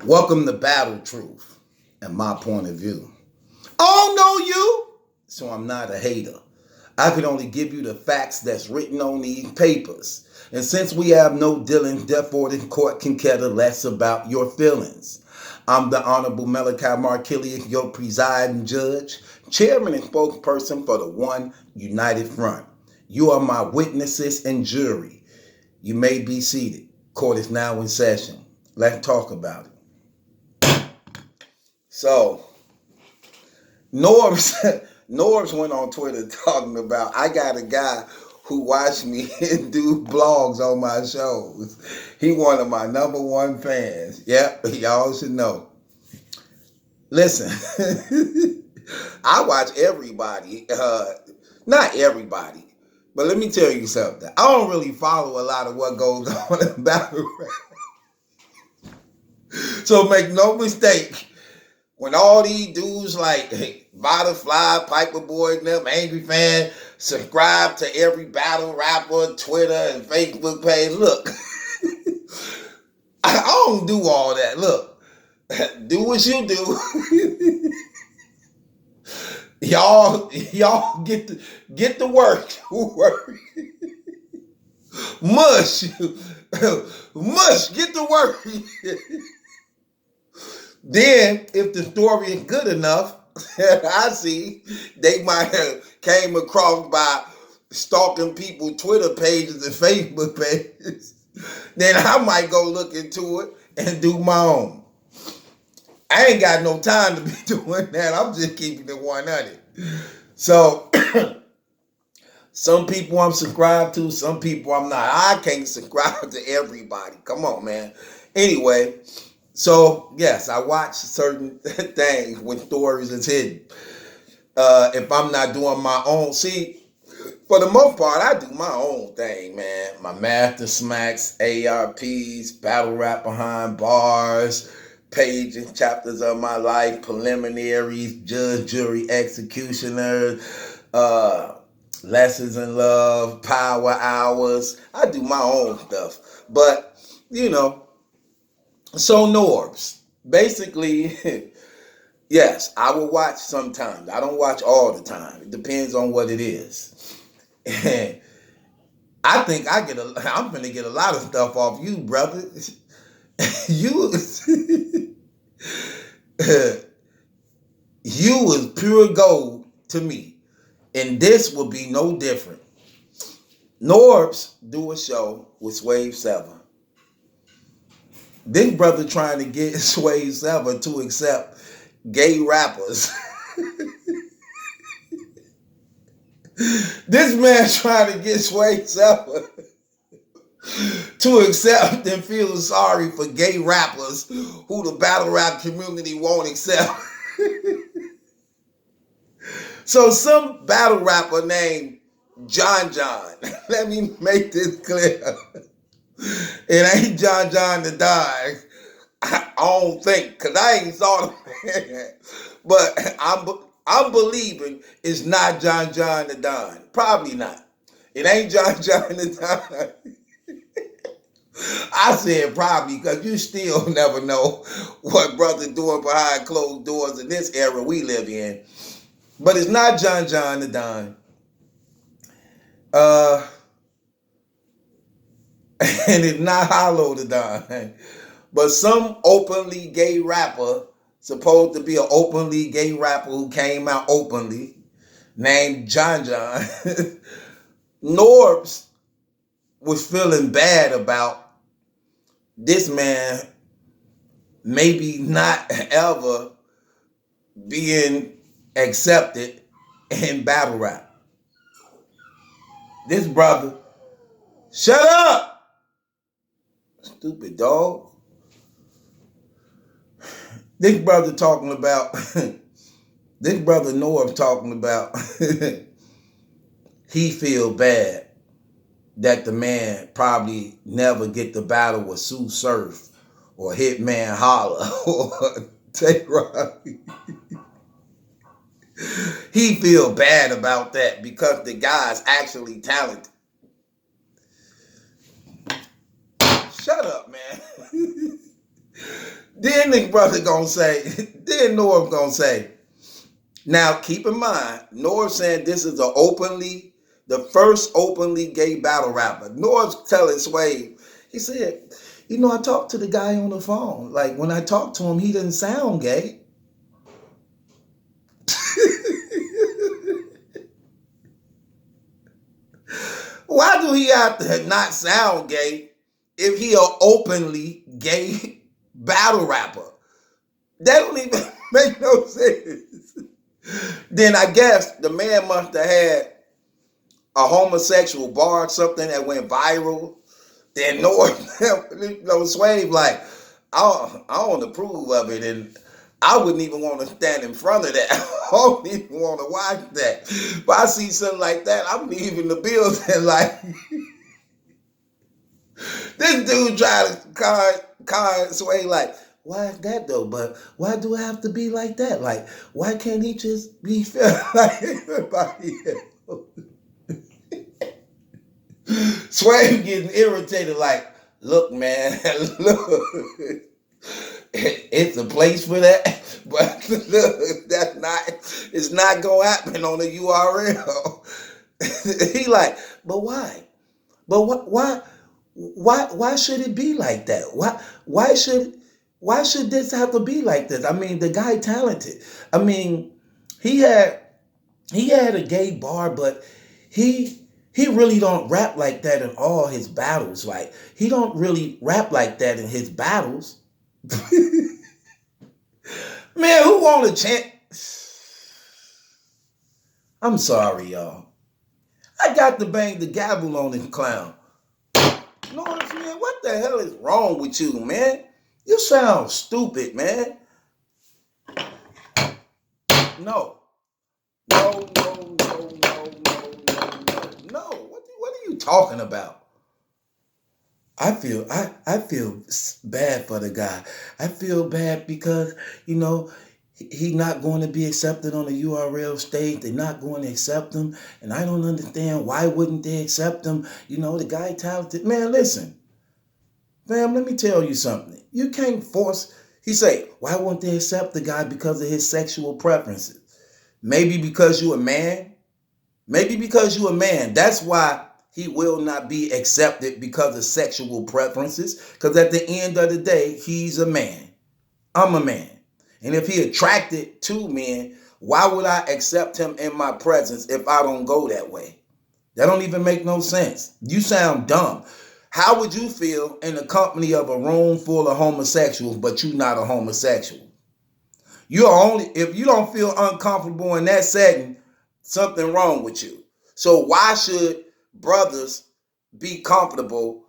Welcome to Battle Truth and my point of view. I don't know you, so I'm not a hater. I can only give you the facts that's written on these papers. And since we have no dealing, therefore the court can care less about your feelings. I'm the Honorable Malachi Markilius, your presiding judge, chairman and spokesperson for the One United Front. You are my witnesses and jury. You may be seated. Court is now in session. Let's talk about it. So, Norbs, Norbs went on Twitter talking about, I got a guy who watched me do blogs on my shows. He one of my number one fans. Yep, y'all should know. Listen, I watch everybody. Not everybody, but let me tell you something. I don't really follow a lot of what goes on in battle rap. So make no mistake. When all these dudes like Butterfly, Piper Boy, and them, Angry Fan, subscribe to every battle rapper, Twitter, and Facebook page. Look, I don't do all that. Look, do what you do. y'all get to work. Mush, mush, get to work. Then, if the story is good enough, I see they might have came across by stalking people Twitter pages and Facebook pages. Then I might go look into it and do my own. I ain't got no time to be doing that. I'm just keeping it 100. So, some people I'm subscribed to, some people I'm not. I can't subscribe to everybody. Come on, man. Anyway, so yes, I watch certain things when stories is hidden. If I'm not doing my own, see, for the most part, I do my own thing, man. My Master Smacks, ARPs, Battle Rap Behind Bars, pages, chapters of my life, preliminaries, judge, jury, executioner, lessons in love, power hours. I do my own stuff. But, you know, so Norbs, basically, yes, I will watch sometimes. I don't watch all the time. It depends on what it is. And I think I'm gonna get a lot of stuff off you, brother. You, you was pure gold to me, and this will be no different. Norbs do a show with Swave Seven. This brother trying to get Swave Seven to accept gay rappers. This man trying to get Swave Seven to accept and feel sorry for gay rappers who the battle rap community won't accept. So some battle rapper named John John. Let me make this clear. It ain't John John the Don. I don't think, because I ain't saw the man. But I'm believing it's not John John the Don. Probably not. It ain't John John the Don. I said probably because you still never know what brother doing behind closed doors in this era we live in. But it's not John John the Don. And it's not Hollow the Don. But some openly gay rapper, supposed to be an openly gay rapper who came out openly, named John John, Norbs was feeling bad about this man maybe not ever being accepted in battle rap. This brother, shut up, stupid dog. This brother talking about, this brother Norbs talking about, he feel bad that the man probably never get the battle with Sue Surf or Hitman Holla or Tay Rock. He feel bad about that because the guy's actually talented. Shut up, man. Then the brother gonna say, then Norv gonna say, now keep in mind, Norv saying this is the first openly gay battle rapper. Norv's telling Sway, he said, I talked to the guy on the phone. Like when I talked to him, he didn't sound gay. Why do he have to not sound gay if he an openly gay battle rapper? That don't even make no sense. Then I guess the man must have had a homosexual bar or something that went viral. Then Swave like, I don't approve of it, and I wouldn't even want to stand in front of that. I don't even want to watch that. But I see something like that, I'm leaving the building. Like, this dude trying to con Sway like, why is that though? But why do I have to be like that? Like, why can't he just be fair like everybody else? Sway getting irritated like, look, man, look. It's a place for that, but look, it's not gonna happen on the URL. He like, but why? But why should it be like that? Why should this have to be like this? I mean, the guy talented. I mean, he had a gay bar, but he really don't rap like that in all his battles. Like, he don't really rap like that in his battles. Man, who want to chant? I'm sorry, y'all. I got to bang the gavel on this clown. You know what I'm saying? What the hell is wrong with you, man? You sound stupid, man. No. No. What are you talking about? I feel bad for the guy. I feel bad because, he's not going to be accepted on the URL stage. They're not going to accept him. And I don't understand, why wouldn't they accept him? The guy talented. Man, listen. Fam, let me tell you something. You can't force. He say, why won't they accept the guy because of his sexual preferences? Maybe because you a man. Maybe because you a man. That's why he will not be accepted, because of sexual preferences. Because at the end of the day, he's a man. I'm a man. And if he attracted to men, why would I accept him in my presence if I don't go that way? That don't even make no sense. You sound dumb. How would you feel in the company of a room full of homosexuals, but you're not a homosexual? If you don't feel uncomfortable in that setting, something wrong with you. So why should brothers be comfortable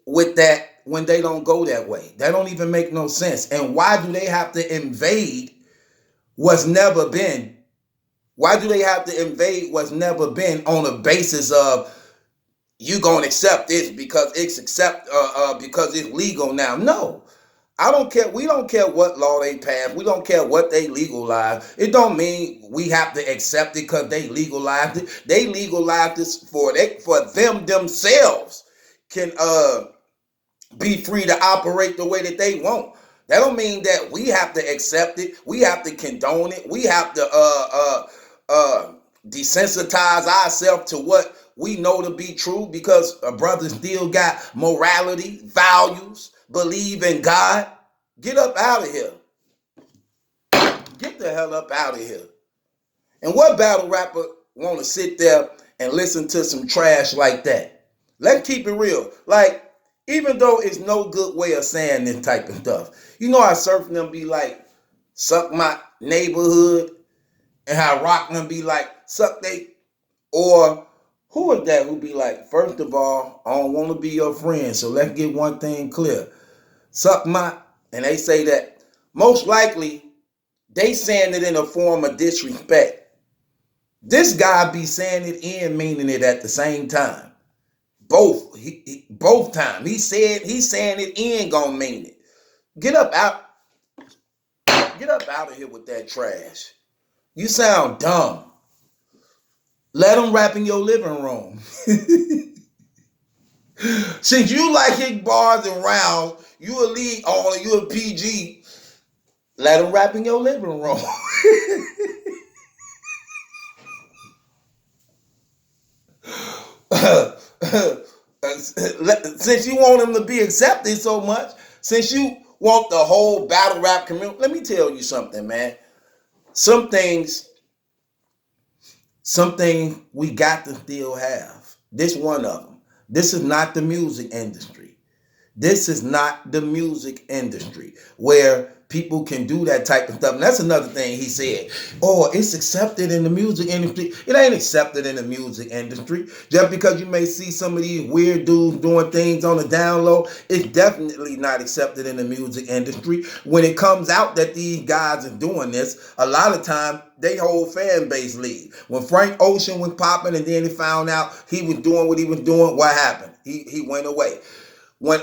with that when they don't go that way? That don't even make no sense. And why do they have to invade what's never been? Why do they have to invade what's never been on a basis of you gonna accept this because because it's legal now? No. I don't care. We don't care what law they pass. We don't care what they legalize. It don't mean we have to accept it because they legalized it. They legalized this for them themselves can be free to operate the way that they want. That don't mean that we have to accept it. We have to condone it. We have to desensitize ourselves to what we know to be true, because a brother still got morality, values, believe in God. Get up out of here. Get the hell up out of here. And what battle rapper want to sit there and listen to some trash like that? Let's keep it real. Like, even though it's no good way of saying this type of stuff, how Surfing them be like, suck my neighborhood, and how Rock them be like, suck they, or who is that who be like, first of all, I don't want to be your friend, so let's get one thing clear. Suck my, and they say that most likely they saying it in a form of disrespect. This guy be saying it and meaning it at the same time. Both time. He's saying it and gonna mean it. Get up out of here with that trash. You sound dumb. Let him rap in your living room. Since you like hit bars and rounds, you a lead owner, you a PG, Let them rap in your living room. Since you want them to be accepted so much, since you want the whole battle rap community, let me tell you something, man. Some things, something we got to still have. This one of them. This is not the music industry. This is not the music industry where people can do that type of stuff. And that's another thing he said. Oh, it's accepted in the music industry. It ain't accepted in the music industry. Just because you may see some of these weird dudes doing things on the down low, it's definitely not accepted in the music industry. When it comes out that these guys are doing this, a lot of time they whole fan base leave. When Frank Ocean was popping and then he found out he was doing what he was doing, what happened? He went away. When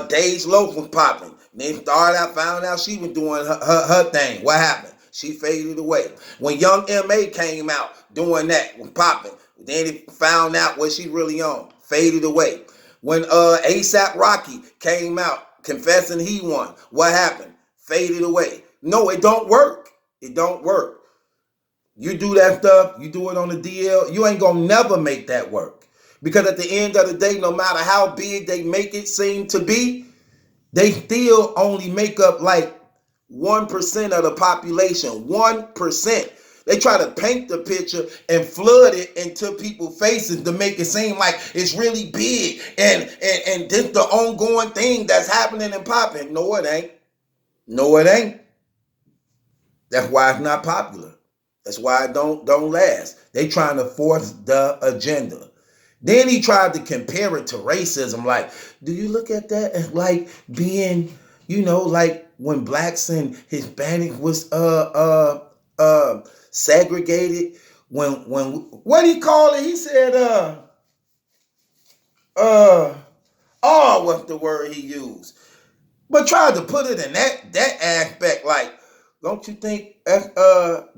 Dage Loaf was popping, then started out, found out she was doing her thing. What happened? She faded away. When Young M.A. came out doing that, was popping, then he found out what she really on. Faded away. When ASAP Rocky came out confessing he won, what happened? Faded away. No, it don't work. It don't work. You do that stuff, you do it on the DL, you ain't gonna never make that work. Because at the end of the day, no matter how big they make it seem to be, they still only make up like 1% of the population. 1%. They try to paint the picture and flood it into people's faces to make it seem like it's really big and this the ongoing thing that's happening and popping. No, it ain't. No, it ain't. That's why it's not popular. That's why it don't last. They trying to force the agenda. Then he tried to compare it to racism. Like, do you look at that as like being, like when blacks and Hispanic was segregated? When what did he call it? He said what's the word he used? But tried to put it in that aspect. Like, don't you think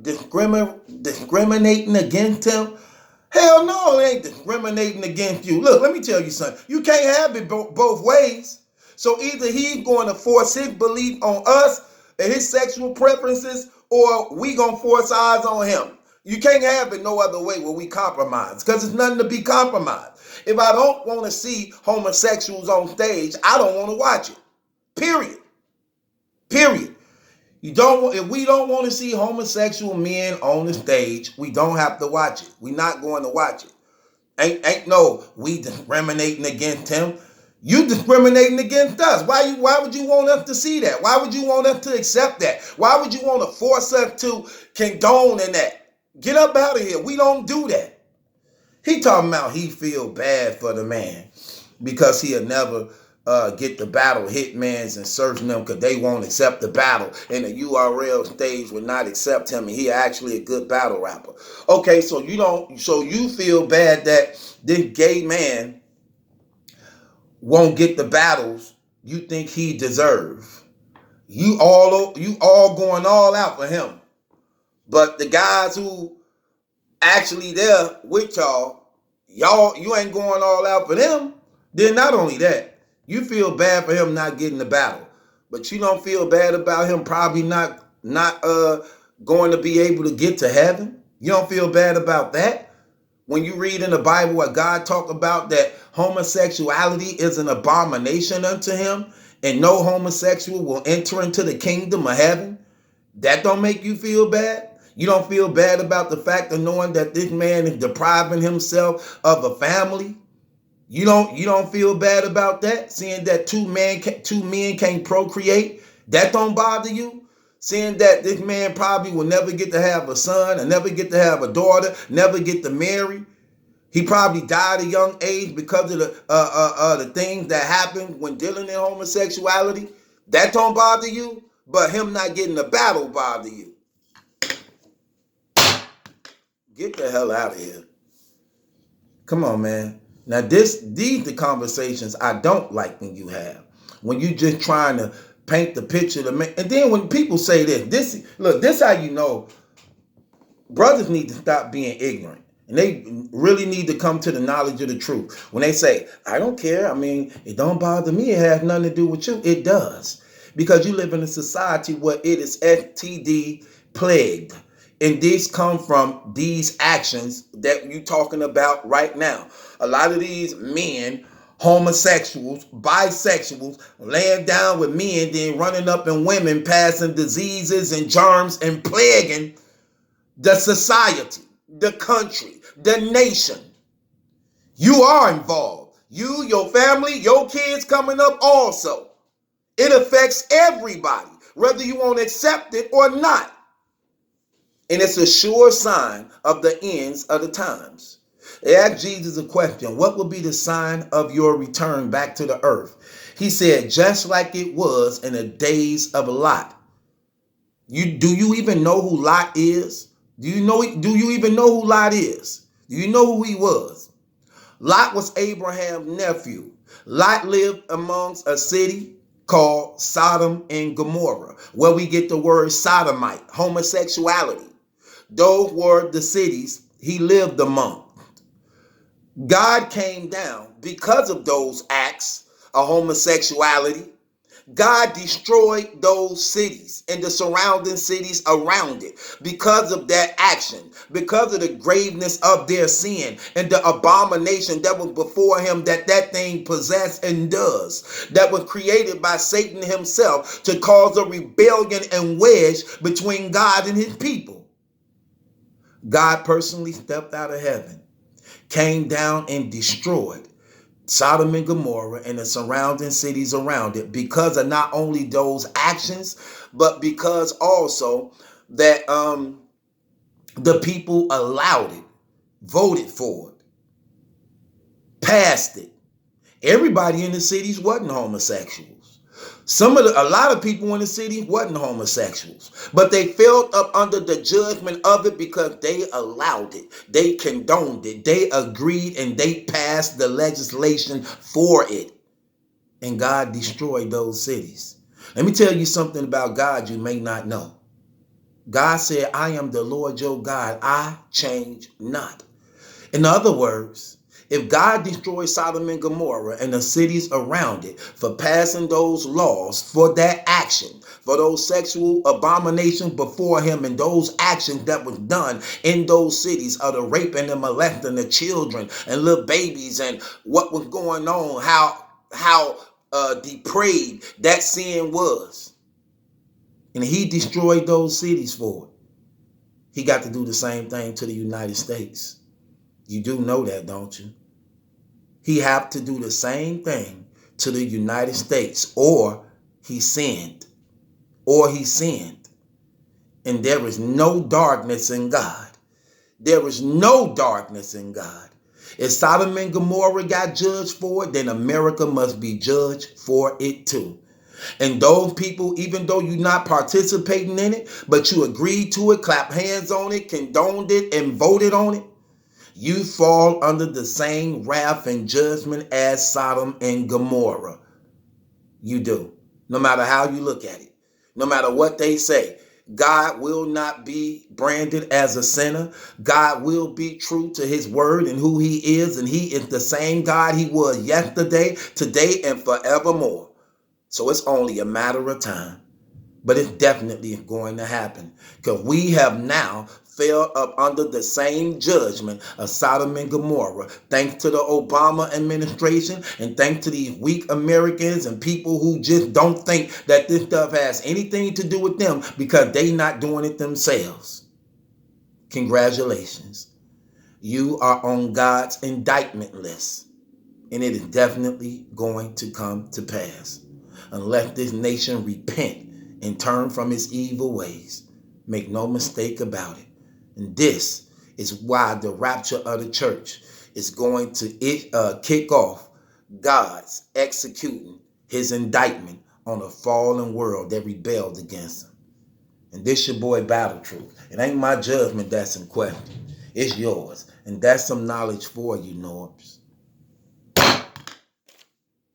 discriminating against him? Hell no, it ain't discriminating against you. Look, let me tell you something. You can't have it both ways. So either he's going to force his belief on us and his sexual preferences, or we going to force ours on him. You can't have it no other way where we compromise, because it's nothing to be compromised. If I don't want to see homosexuals on stage, I don't want to watch it. Period. Period. If we don't want to see homosexual men on the stage, we don't have to watch it. We're not going to watch it. Ain't no we discriminating against him. You discriminating against us. Why would you want us to see that? Why would you want us to accept that? Why would you want to force us to condone in that? Get up out of here. We don't do that. He talking about he feel bad for the man because he'll never get the battle hitmans and searching them because they won't accept the battle, and the URL stage will not accept him, and he actually a good battle rapper. Okay, so you feel bad that this gay man won't get the battles you think he deserve. You all going all out for him. But the guys who actually there with y'all, you ain't going all out for them. Then not only that, you feel bad for him not getting the battle, but you don't feel bad about him probably not going to be able to get to heaven. You don't feel bad about that. When you read in the Bible what God talked about that homosexuality is an abomination unto him, and no homosexual will enter into the kingdom of heaven, that don't make you feel bad. You don't feel bad about the fact of knowing that this man is depriving himself of a family. You don't feel bad about that, seeing that two men can't procreate. That don't bother you. Seeing that this man probably will never get to have a son, and never get to have a daughter, never get to marry. He probably died at a young age because of the things that happened when dealing in homosexuality. That don't bother you, but him not getting a battle bother you. Get the hell out of here. Come on, man. Now, these the conversations I don't like when you have. When you just trying to paint the picture to make, and then when people say this how you know brothers need to stop being ignorant. And they really need to come to the knowledge of the truth. When they say, I don't care, I mean, it don't bother me, it has nothing to do with you. It does. because you live in a society where it is STD plagued. And these come from these actions that you talking about right now. A lot of these men, homosexuals, bisexuals, laying down with men, then running up in women, passing diseases and germs and plaguing the society, the country, the nation. You are involved. You, your family, your kids coming up also. It affects everybody, whether you want to accept it or not. And it's a sure sign of the ends of the times. They asked Jesus a question: what will be the sign of your return back to the earth? He said, just like it was in the days of Lot. Do you even know who Lot is? Do you even know who Lot is? Do you know who he was? Lot was Abraham's nephew. Lot lived amongst a city called Sodom and Gomorrah, where we get the word sodomite, homosexuality. Those were the cities he lived among. God came down because of those acts of homosexuality. God destroyed those cities and the surrounding cities around it because of that action, because of the graveness of their sin and the abomination that was before him that thing possessed and does, that was created by Satan himself to cause a rebellion and wedge between God and his people. God personally stepped out of heaven, came down and destroyed Sodom and Gomorrah and the surrounding cities around it because of not only those actions, but because also that the people allowed it, voted for it, passed it. Everybody in the cities wasn't homosexuals. A lot of people in the city wasn't homosexuals, but they fell up under the judgment of it because they allowed it, they condoned it, they agreed, and they passed the legislation for it. And God destroyed those cities. Let me tell you something about God you may not know. God said, I am the Lord your God, I change not. In other words, if God destroyed Sodom and Gomorrah and the cities around it for passing those laws, for that action, for those sexual abominations before him and those actions that was done in those cities of the raping and molesting the children and little babies and what was going on, how depraved that sin was. And he destroyed those cities for it. He got to do the same thing to the United States. You do know that, don't you? He have to do the same thing to the United States, or he sinned. Or he sinned. And there is no darkness in God. There is no darkness in God. If Sodom and Gomorrah got judged for it, then America must be judged for it too. And those people, even though you're not participating in it, but you agreed to it, clap hands on it, condoned it, and voted on it, you fall under the same wrath and judgment as Sodom and Gomorrah. You do. No matter how you look at it. No matter what they say. God will not be branded as a sinner. God will be true to his word and who he is. And he is the same God he was yesterday, today, and forevermore. So it's only a matter of time. But it's definitely going to happen. Because we have now fell up under the same judgment of Sodom and Gomorrah, thanks to the Obama administration and thanks to these weak Americans and people who just don't think that this stuff has anything to do with them because they not doing it themselves. Congratulations. You are on God's indictment list, and it is definitely going to come to pass unless this nation repent and turn from its evil ways. Make no mistake about it. And this is why the rapture of the church is going to kick off God's executing his indictment on a fallen world that rebelled against him. And this your boy Battle Truth. It ain't my judgment that's in question. It's yours. And that's some knowledge for you, Norbs.